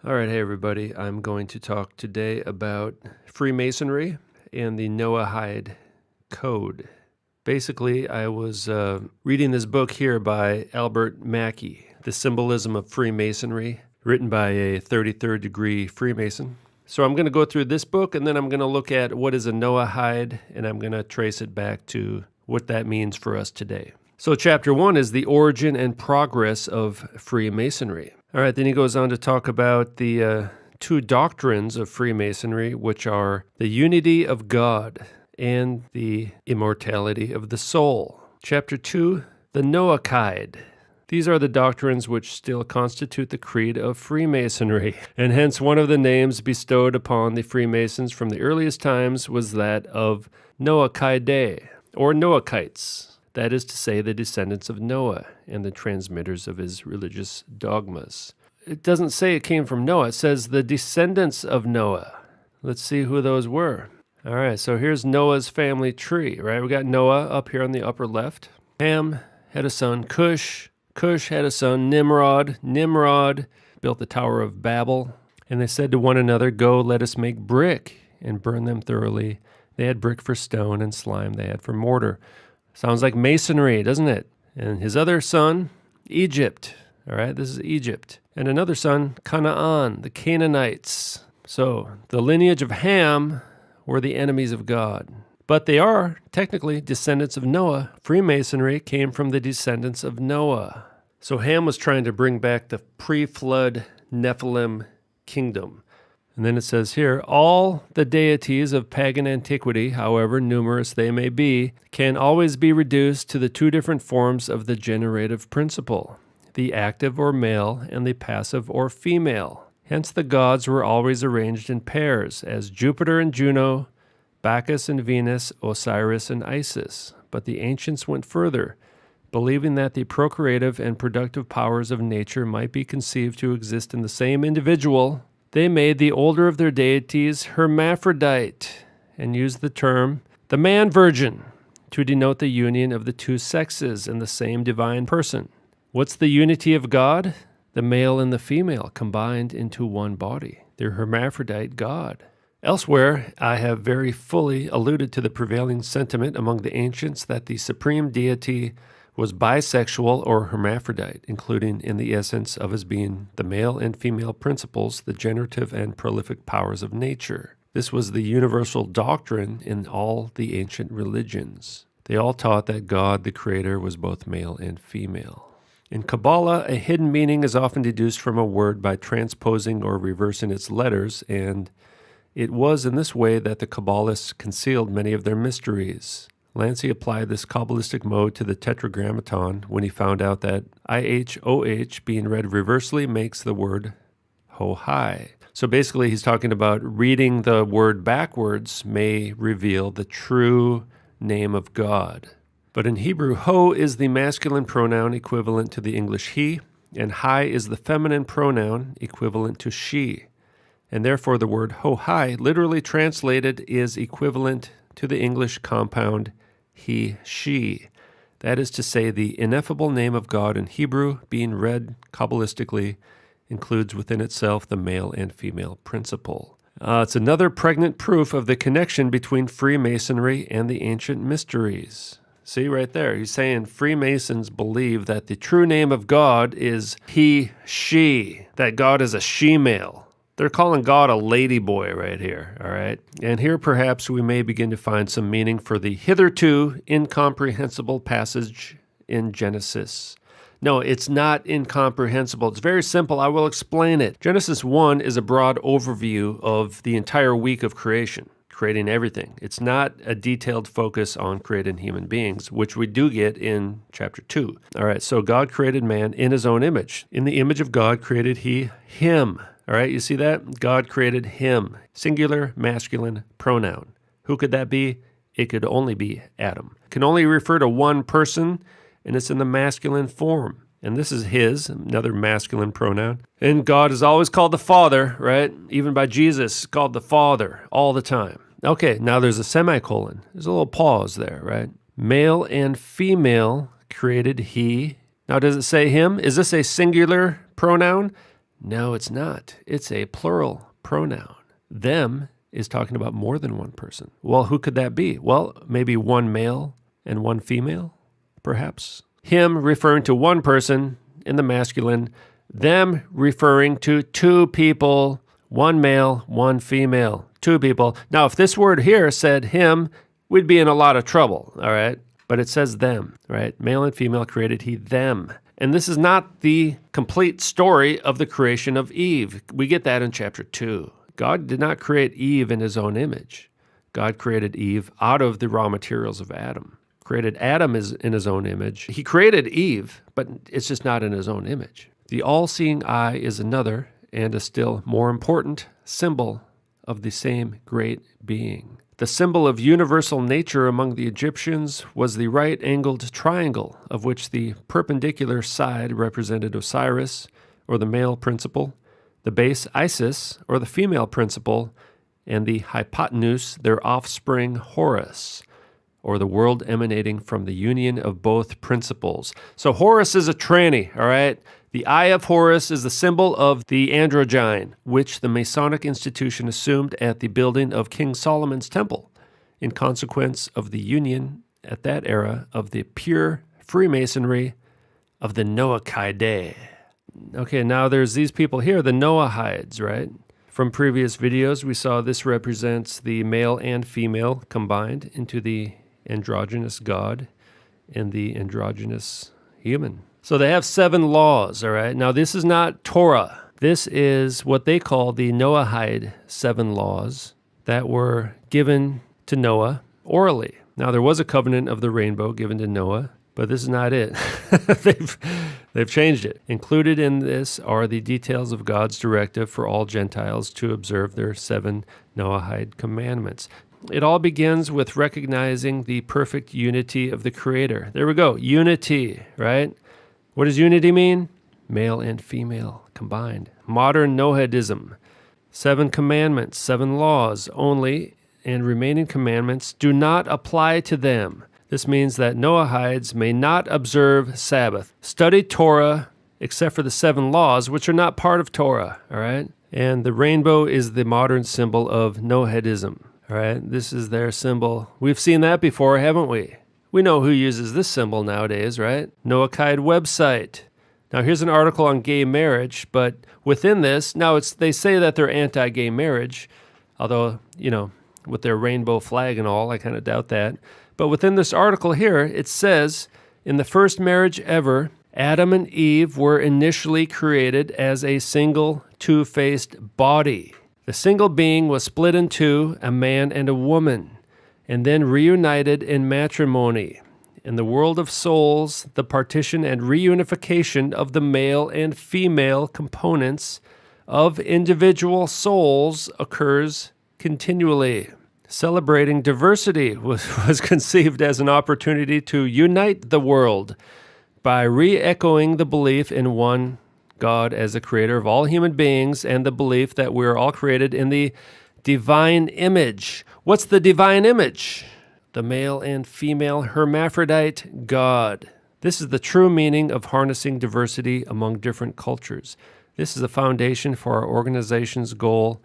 All right, hey everybody. I'm going to talk today about Freemasonry and the Noahide Code. Basically, I was reading this book here by Albert Mackey, The Symbolism of Freemasonry, written by a 33rd degree Freemason. So I'm going to go through this book, and then I'm going to look at what is a Noahide, and I'm going to trace it back to what that means for us today. So chapter 1 is the origin and progress of Freemasonry. All right, then he goes on to talk about the two doctrines of Freemasonry, which are the unity of God and the immortality of the soul. Chapter 2, the Noahide. These are the doctrines which still constitute the creed of Freemasonry, and hence one of the names bestowed upon the Freemasons from the earliest times was that of Noachidae, or Noachites. That is to say, the descendants of Noah and the transmitters of his religious dogmas. It doesn't say it came from Noah. It says the descendants of Noah. Let's see who those were. All right, so here's Noah's family tree, right? We got Noah up here on the upper left. Ham had a son, Cush. Cush had a son, Nimrod. Nimrod built the Tower of Babel. And they said to one another, "Go, let us make brick and burn them thoroughly." They had brick for stone and slime they had for mortar. Sounds like masonry, doesn't it? And his other son, Egypt. All right, this is Egypt. And another son, Canaan, the Canaanites. So the lineage of Ham were the enemies of God. But they are technically descendants of Noah. Freemasonry came from the descendants of Noah. So Ham was trying to bring back the pre-flood Nephilim kingdom. And then it says here, all the deities of pagan antiquity, however numerous they may be, can always be reduced to the two different forms of the generative principle, the active or male and the passive or female. Hence the gods were always arranged in pairs, as Jupiter and Juno, Bacchus and Venus, Osiris and Isis. But the ancients went further, believing that the procreative and productive powers of nature might be conceived to exist in the same individual. They made the older of their deities hermaphrodite and used the term the man-virgin to denote the union of the two sexes in the same divine person. What's the unity of God? The male and the female combined into one body, their hermaphrodite God. Elsewhere, I have very fully alluded to the prevailing sentiment among the ancients that the supreme deity was bisexual or hermaphrodite, including in the essence of his being the male and female principles, the generative and prolific powers of nature. This was the universal doctrine in all the ancient religions. They all taught that God, the Creator, was both male and female. In Kabbalah, a hidden meaning is often deduced from a word by transposing or reversing its letters, and it was in this way that the Kabbalists concealed many of their mysteries. Lancy applied this Kabbalistic mode to the Tetragrammaton when he found out that IHOH being read reversely makes the word ho-hi. So basically he's talking about reading the word backwards may reveal the true name of God. But in Hebrew, ho is the masculine pronoun equivalent to the English he, and hi is the feminine pronoun equivalent to she. And therefore the word ho-hi, literally translated, is equivalent to the English compound he, she. That is to say, the ineffable name of God in Hebrew, being read Kabbalistically, includes within itself the male and female principle. It's another pregnant proof of the connection between Freemasonry and the ancient mysteries. See right there, he's saying Freemasons believe that the true name of God is he, she, that God is a she-male. They're calling God a ladyboy right here, all right? And here perhaps we may begin to find some meaning for the hitherto incomprehensible passage in Genesis. No, it's not incomprehensible. It's very simple. I will explain it. Genesis 1 is a broad overview of the entire week of creation, creating everything. It's not a detailed focus on creating human beings, which we do get in chapter 2. All right, so God created man in his own image. In the image of God created he him. All right, you see that? God created him. Singular, masculine pronoun. Who could that be? It could only be Adam. It can only refer to one person, and it's in the masculine form. And this is his, another masculine pronoun. And God is always called the Father, right? Even by Jesus, called the Father all the time. Okay, now there's a semicolon. There's a little pause there, right? Male and female created he. Now, does it say him? Is this a singular pronoun? No, it's not. It's a plural pronoun. Them is talking about more than one person. Well, who could that be? Well, maybe one male and one female, perhaps. Him referring to one person in the masculine, them referring to two people, one male, one female, two people. Now, if this word here said him, we'd be in a lot of trouble, all right? But it says them, right? Male and female created he them. And this is not the complete story of the creation of Eve. We get that in chapter 2. God did not create Eve in his own image. God created Eve out of the raw materials of Adam. Created Adam in his own image. He created Eve, but it's just not in his own image. The all-seeing eye is another and a still more important symbol of the same great being. The symbol of universal nature among the Egyptians was the right-angled triangle, of which the perpendicular side represented Osiris, or the male principle, the base Isis, or the female principle, and the hypotenuse, their offspring Horus, or the world emanating from the union of both principles. So Horus is a tranny, all right? The eye of Horus is the symbol of the androgyne, which the Masonic institution assumed at the building of King Solomon's temple, in consequence of the union at that era of the pure Freemasonry of the Noachidae. Okay, now there's these people here, the Noahides, right? From previous videos, we saw this represents the male and female combined into the androgynous god and the androgynous human. So they have 7 laws, all right? Now, this is not Torah. This is what they call the Noahide 7 laws that were given to Noah orally. Now, there was a covenant of the rainbow given to Noah, but this is not it. They've changed it. Included in this are the details of God's directive for all Gentiles to observe their 7 Noahide commandments. It all begins with recognizing the perfect unity of the Creator. There we go, unity, right? What does unity mean? Male and female combined. Modern Noahidism. 7 commandments, 7 laws only, and remaining commandments do not apply to them. This means that Noahides may not observe Sabbath, study Torah, except for the 7 laws, which are not part of Torah, all right? And the rainbow is the modern symbol of Noahidism, all right? This is their symbol. We've seen that before, haven't we? We know who uses this symbol nowadays, right? Noahide website. Now, here's an article on gay marriage, but within this, now they say that they're anti-gay marriage, although, with their rainbow flag and all, I kind of doubt that. But within this article here, it says, in the first marriage ever, Adam and Eve were initially created as a single two-faced body. The single being was split in two, a man and a woman, and then reunited in matrimony. In the world of souls, the partition and reunification of the male and female components of individual souls occurs continually. Celebrating diversity was conceived as an opportunity to unite the world by re-echoing the belief in one God as the creator of all human beings and the belief that we are all created in the divine image. What's the divine image? The male and female hermaphrodite God. This is the true meaning of harnessing diversity among different cultures. This is the foundation for our organization's goal,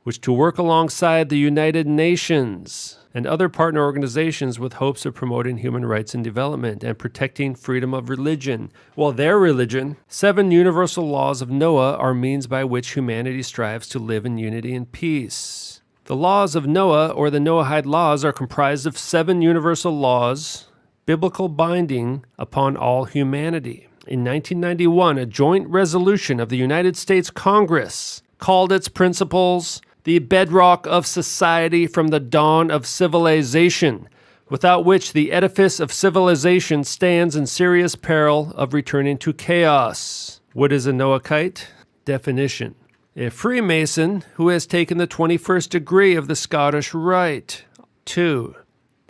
which to work alongside the United Nations and other partner organizations with hopes of promoting human rights and development and protecting freedom of religion. Well, their religion, 7 universal laws of Noah are means by which humanity strives to live in unity and peace. The laws of Noah, or the Noahide laws, are comprised of 7 universal laws, biblical binding upon all humanity. In 1991, a joint resolution of the United States Congress called its principles the bedrock of society from the dawn of civilization, without which the edifice of civilization stands in serious peril of returning to chaos. What is a Noahite? Definition: a Freemason who has taken the 21st degree of the Scottish Rite. 2.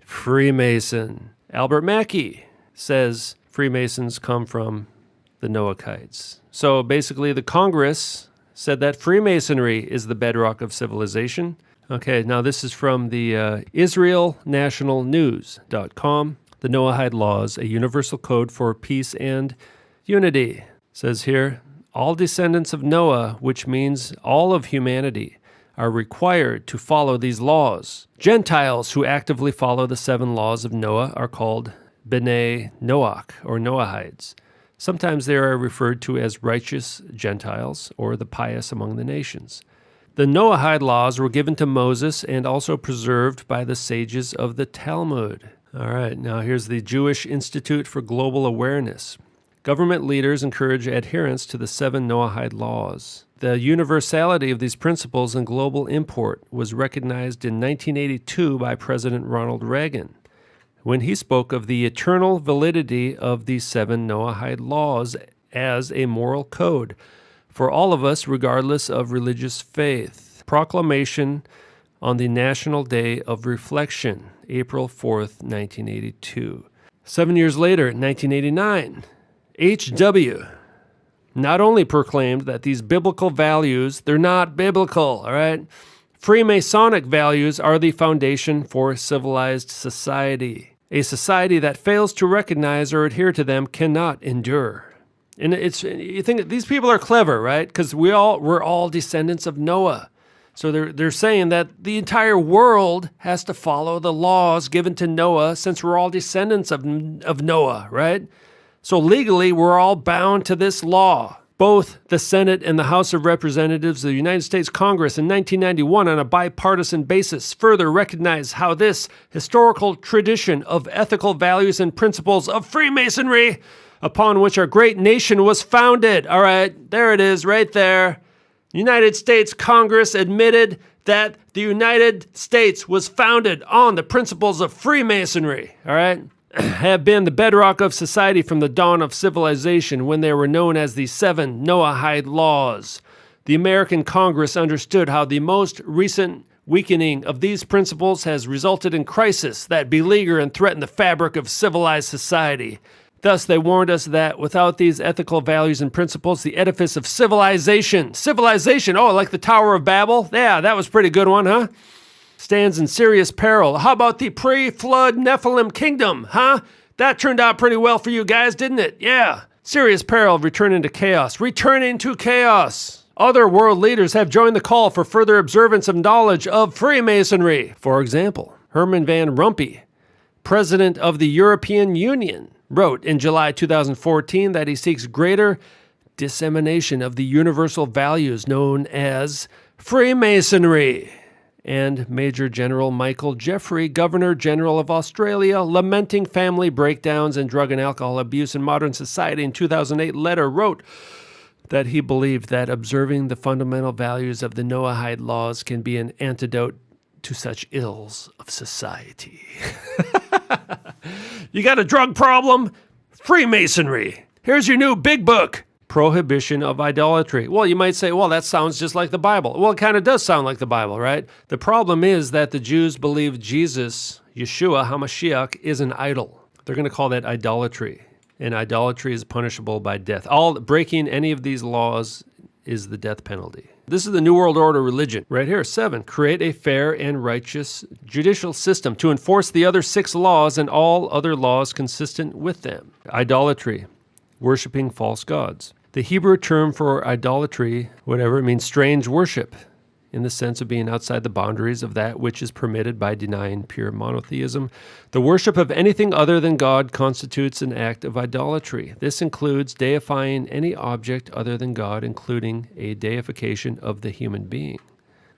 Freemason. Albert Mackey says Freemasons come from the Noachites. So basically the Congress said that Freemasonry is the bedrock of civilization. Okay, now this is from the IsraelNationalNews.com. The Noahide Laws, a universal code for peace and unity. Says here, all descendants of Noah, which means all of humanity, are required to follow these laws. Gentiles who actively follow the 7 laws of Noah are called B'nai Noach, or Noahides. Sometimes they are referred to as righteous Gentiles, or the pious among the nations. The Noahide laws were given to Moses and also preserved by the sages of the Talmud. All right, now here's the Jewish Institute for Global Awareness. Government leaders encourage adherence to the 7 Noahide laws. The universality of these principles and global import was recognized in 1982 by President Ronald Reagan, when he spoke of the eternal validity of these 7 Noahide laws as a moral code for all of us, regardless of religious faith. Proclamation on the National Day of Reflection, April 4th, 1982. 7 years later, 1989, H.W. not only proclaimed that these biblical values, they're not biblical, all right? Freemasonic values are the foundation for civilized society. A society that fails to recognize or adhere to them cannot endure. And you think these people are clever, right? Because we're all descendants of Noah. So they're saying that the entire world has to follow the laws given to Noah since we're all descendants of Noah, right? So legally, we're all bound to this law. Both the Senate and the House of Representatives of the United States Congress in 1991 on a bipartisan basis further recognized how this historical tradition of ethical values and principles of Freemasonry upon which our great nation was founded. All right, there it is right there. United States Congress admitted that the United States was founded on the principles of Freemasonry, all right, have been the bedrock of society from the dawn of civilization when they were known as the 7 Noahide laws. The American Congress understood how the most recent weakening of these principles has resulted in crisis that beleaguer and threaten the fabric of civilized society. Thus, they warned us that without these ethical values and principles, the edifice of civilization, oh, like the Tower of Babel? Yeah, that was a pretty good one, huh? Stands in serious peril. How about the pre-flood Nephilim kingdom, huh? That turned out pretty well for you guys, didn't it? Yeah. Serious peril of returning to chaos. Returning to chaos. Other world leaders have joined the call for further observance of knowledge of Freemasonry. For example, Herman Van Rompuy, president of the European Union, wrote in July 2014 that he seeks greater dissemination of the universal values known as Freemasonry. And Major General Michael Jeffrey, Governor General of Australia, lamenting family breakdowns and drug and alcohol abuse in modern society in 2008 letter, wrote that he believed that observing the fundamental values of the Noahide laws can be an antidote to such ills of society. You got a drug problem? Freemasonry. Here's your new big book. Prohibition of idolatry. Well, you might say, well, that sounds just like the Bible. Well, it kind of does sound like the Bible, right? The problem is that the Jews believe Jesus, Yeshua HaMashiach, is an idol. They're going to call that idolatry. And idolatry is punishable by death. Breaking any of these laws is the death penalty. This is the New World Order religion. Right here, 7, create a fair and righteous judicial system to enforce the other 6 laws and all other laws consistent with them. Idolatry, worshiping false gods. The Hebrew term for idolatry, whatever, it means strange worship, in the sense of being outside the boundaries of that which is permitted by denying pure monotheism. The worship of anything other than God constitutes an act of idolatry. This includes deifying any object other than God, including a deification of the human being.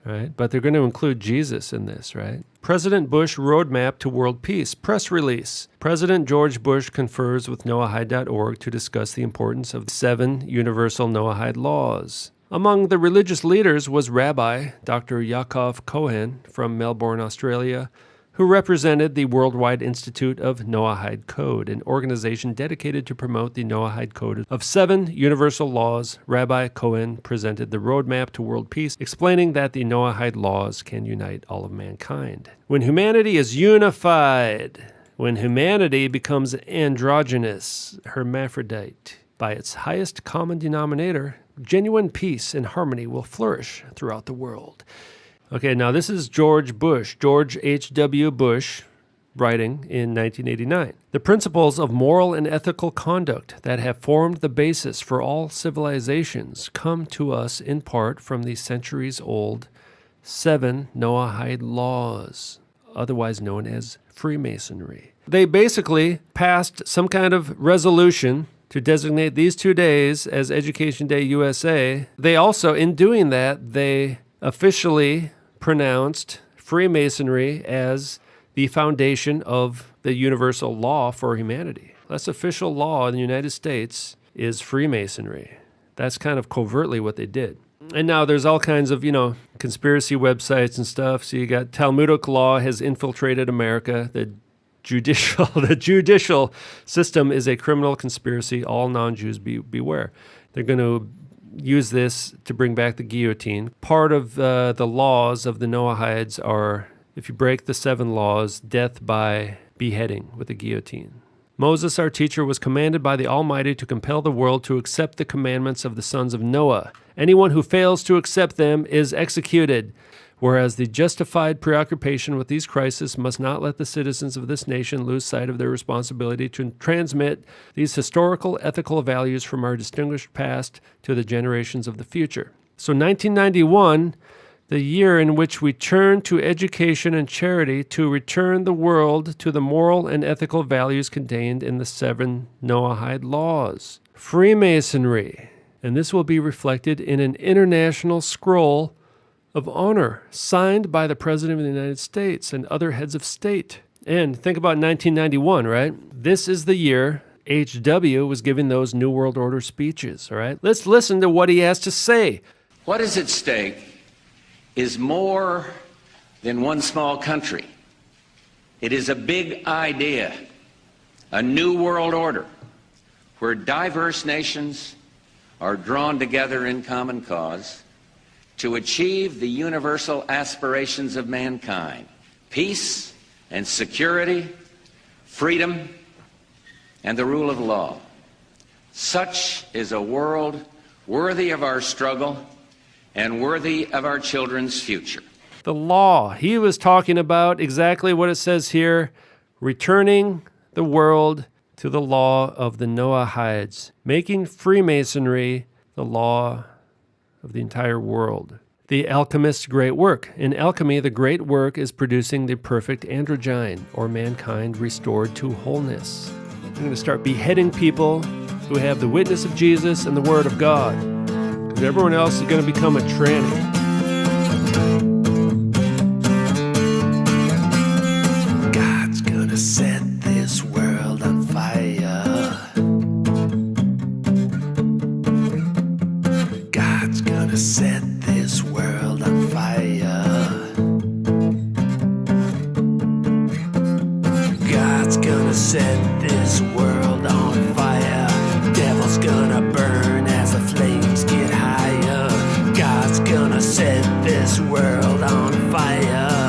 Right? But they're going to include Jesus in this, right? President Bush Roadmap to World Peace, press release. President George Bush confers with Noahide.org to discuss the importance of the 7 universal Noahide laws. Among the religious leaders was Rabbi Dr. Yaakov Cohen from Melbourne, Australia, who represented the Worldwide Institute of Noahide Code, an organization dedicated to promote the Noahide Code of 7 universal laws. Rabbi Cohen presented the roadmap to world peace, explaining that the Noahide laws can unite all of mankind. When humanity is unified, when humanity becomes androgynous, hermaphrodite, by its highest common denominator, genuine peace and harmony will flourish throughout the world. Okay, now this is George Bush, George H.W. Bush, writing in 1989. The principles of moral and ethical conduct that have formed the basis for all civilizations come to us in part from the centuries-old 7 Noahide laws, otherwise known as Freemasonry. They basically passed some kind of resolution to designate these 2 days as Education Day USA. They also, in doing that, they officially pronounced Freemasonry as the foundation of the universal law for humanity. That's official law in the United States is Freemasonry. That's kind of covertly what they did. And now there's all kinds of, conspiracy websites and stuff. So you got Talmudic law has infiltrated America. The judicial system is a criminal conspiracy. All non-Jews beware. They're going to use this to bring back the guillotine. Part of the laws of the Noahides are, if you break the 7 laws, death by beheading with a guillotine. Moses, our teacher, was commanded by the Almighty to compel the world to accept the commandments of the sons of Noah. Anyone who fails to accept them is executed. Whereas the justified preoccupation with these crises must not let the citizens of this nation lose sight of their responsibility to transmit these historical, ethical values from our distinguished past to the generations of the future. So 1991, the year in which we turn to education and charity to return the world to the moral and ethical values contained in the 7 Noahide laws. Freemasonry. And this will be reflected in an international scroll of honor signed by the President of the United States and other heads of state. And think about 1991, right? This is the year H.W. was giving those New World Order speeches, all right? Let's listen to what he has to say. What is at stake is more than one small country. It is a big idea, a new world order, where diverse nations are drawn together in common cause to achieve the universal aspirations of mankind: peace and security, freedom, and the rule of law. Such is a world worthy of our struggle and worthy of our children's future. The law. He was talking about exactly what it says here, returning the world to the law of the Noahides, making Freemasonry the law of the entire world. The alchemist's great work. In alchemy, the great work is producing the perfect androgyne, or mankind restored to wholeness. I'm going to start beheading people who have the witness of Jesus and the Word of God, because everyone else is going to become a tranny. God's gonna set this world on fire. God's gonna set this world on fire. God's gonna set this world on fire. Devil's gonna burn as the flames get higher. God's gonna set this world on fire.